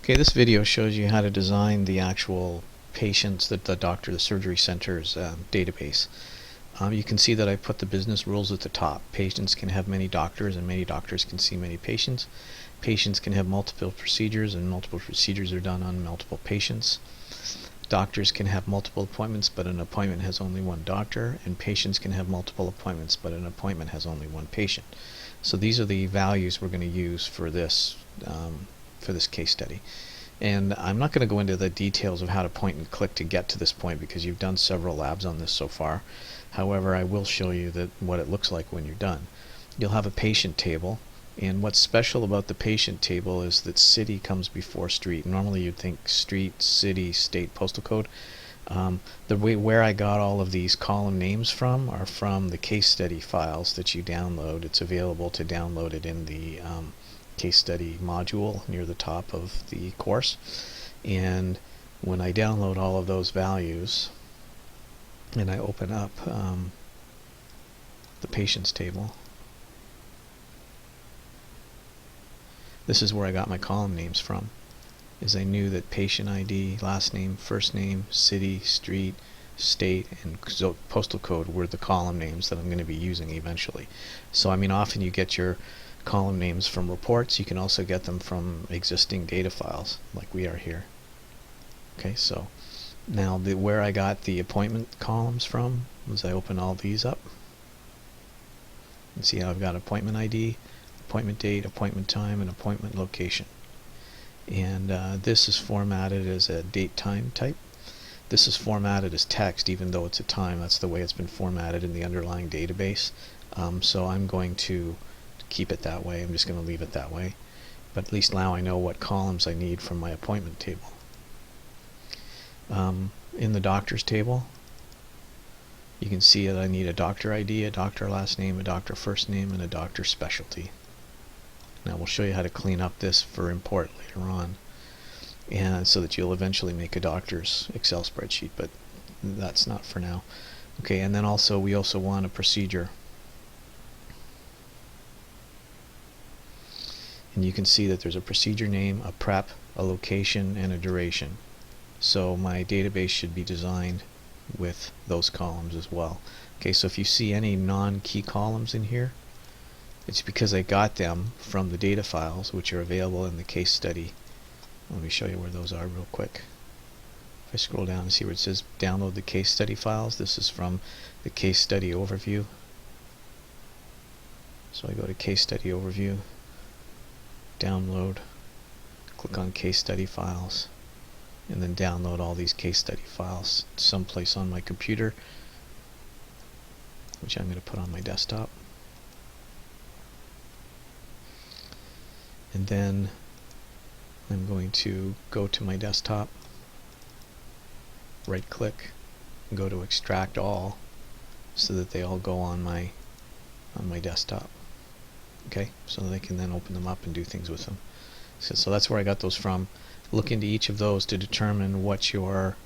Okay, this video shows you how to design the actual patients that the surgery center's database. You can see that I put the business rules at the top. Patients can have many doctors and many doctors can see many patients. Patients can have multiple procedures and multiple procedures are done on multiple patients. Doctors can have multiple appointments, but an appointment has only one doctor, and patients can have multiple appointments, but an appointment has only one patient. So these are the values we're going to use for this case study. And I'm not going to go into the details of how to point and click to get to this point because you've done several labs on this so far. However, I will show you what it looks like when you're done. You'll have a patient table, and what's special about the patient table is that city comes before street. Normally you'd think street, city, state, postal code. Where I got all of these column names from are from the case study files that you download. It's available to download it in the case study module near the top of the course. And when I download all of those values and I open up the patients table, this is where I got my column names from. Is I knew that patient ID, last name, first name, city, street, state, and postal code were the column names that I'm going to be using eventually. So I mean, often you get your column names from reports. You can also get them from existing data files like we are here. Okay, so now where I got the appointment columns from was I open all these up and see how I've got appointment ID, appointment date, appointment time, and appointment location. And this is formatted as a date time type. This is formatted as text even though it's a time. That's the way it's been formatted in the underlying database. So I'm going to keep it that way. I'm just going to leave it that way. But at least now I know what columns I need from my appointment table. In the doctor's table, you can see that I need a doctor ID, a doctor last name, a doctor first name, and a doctor specialty. Now we'll show you how to clean up this for import later on, and so that you'll eventually make a doctor's Excel spreadsheet, but that's not for now. Okay, and then we also want a procedure. And you can see that there's a procedure name, a prep, a location, and a duration. So my database should be designed with those columns as well. Okay, so if you see any non-key columns in here, it's because I got them from the data files which are available in the case study. Let me show you where those are real quick. If I scroll down and see where it says download the case study files, this is from the case study overview. So I go to case study overview, download, click on case study files, and then download all these case study files someplace on my computer, which I'm going to put on my desktop. And then I'm going to go to my desktop, right click, and go to extract all so that they all go on my desktop. Okay, so they can then open them up and do things with them. So that's where I got those from. Look into each of those to determine what your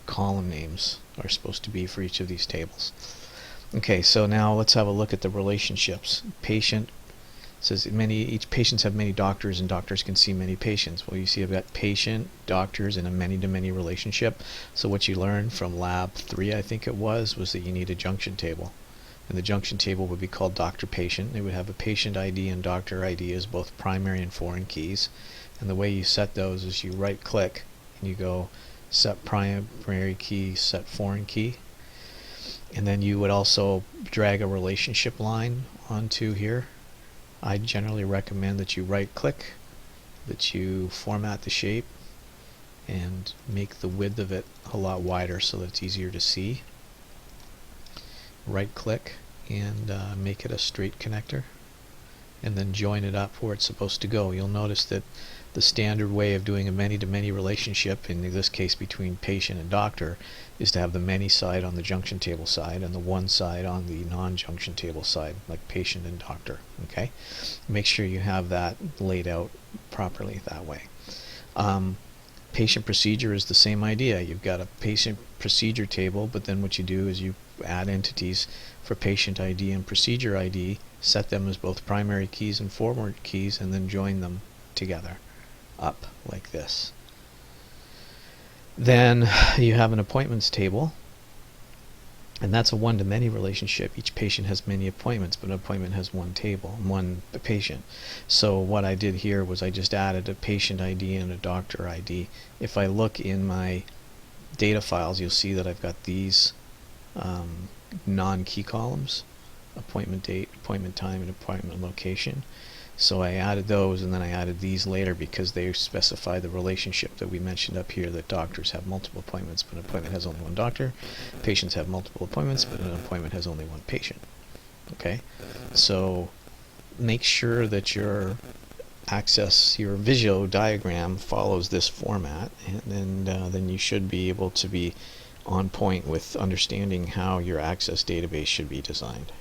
column names are supposed to be for each of these tables. Okay, so now let's have a look at the relationships. Patient says each patients have many doctors and doctors can see many patients. Well, you see I've got patient, doctors, and a many-to-many relationship. So what you learned from lab 3, I think it was that you need a junction table. And the junction table would be called doctor-patient. It would have a patient ID and doctor ID as both primary and foreign keys. And the way you set those is you right-click and you go set primary key, set foreign key. And then you would also drag a relationship line onto here. I generally recommend that you right-click, that you format the shape, and make the width of it a lot wider so that it's easier to see. Right-click and make it a straight connector, and then join it up where it's supposed to go. You'll notice that the standard way of doing a many-to-many relationship, in this case between patient and doctor, is to have the many side on the junction table side and the one side on the non-junction table side, like patient and doctor. Okay, make sure you have that laid out properly that way. Patient procedure is the same idea. You've got a patient procedure table, but then what you do is you add entities for patient ID and procedure ID, set them as both primary keys and forward keys, and then join them together. up like this. Then you have an appointments table, and that's a one-to-many relationship. Each patient has many appointments, but an appointment has one table, one patient. So what I did here was I just added a patient ID and a doctor ID. If I look in my data files, you'll see that I've got these non-key columns: appointment date, appointment time, and appointment location. So I added those, and then I added these later because they specify the relationship that we mentioned up here, that doctors have multiple appointments, but an appointment has only one doctor. Patients have multiple appointments, but an appointment has only one patient. Okay, so make sure that your Visio diagram follows this format, and then you should be able to be on point with understanding how your Access database should be designed.